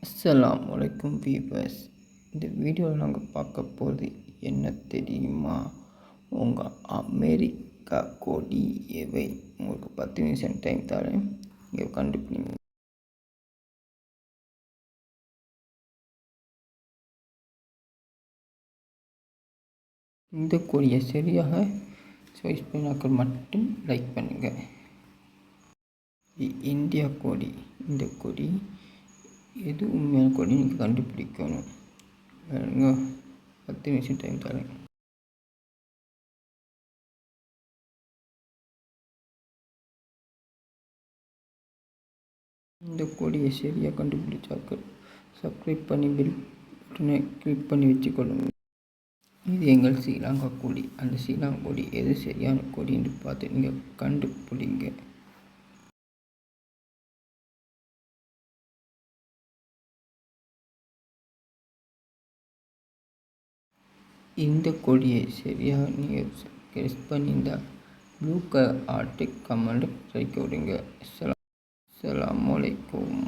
அஸ்ஸலாமு அலைக்கும் வீவர்ஸ். இந்த வீடியோவில் நாங்கள் பார்க்க போகிறது என்ன தெரியுமா? உங்கள் அமெரிக்கா கொடி எவை? உங்களுக்கு 10 நிமிஷம் டைம் தரேன், இங்கே கண்டுபிடிங்க. இந்த கொடியை சரியாக சாய்ஸ் பண்ணாக்கள் மட்டும் லைக் பண்ணுங்கள். இந்தியா கொடி. இந்த கொடி எது உண்மையான கொடி நீங்கள் கண்டுபிடிக்கணும். 10 நிமிஷம் டைம் தரேன். இந்த கொடியை சரியாக கண்டுபிடிச்சாக்கள் சப்ஸ்கிரைப் பண்ணி பெல் பட்டனை கிளிக் பண்ணி வச்சுக்கொள்ளுங்கள். இது எங்கள் ஸ்ரீலங்கா கொடி. அந்த ஸ்ரீலங்கா கொடி எது சரியான கொடின்னு பார்த்து நீங்கள் கண்டுபிடிங்க. இந்த கொடியை சரியாக நீங்கள் கெஸ் பண்ணியிருந்தால் ப்ளூ கலர் ஆர்ட்டை கமெண்ட் செய்ய விடுங்க. அஸ்ஸலாமு அலைக்கும்.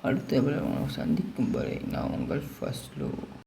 அடுத்த சந்திக்கும் வரை நான் உங்கள் ஃபஸ்ட் லோ.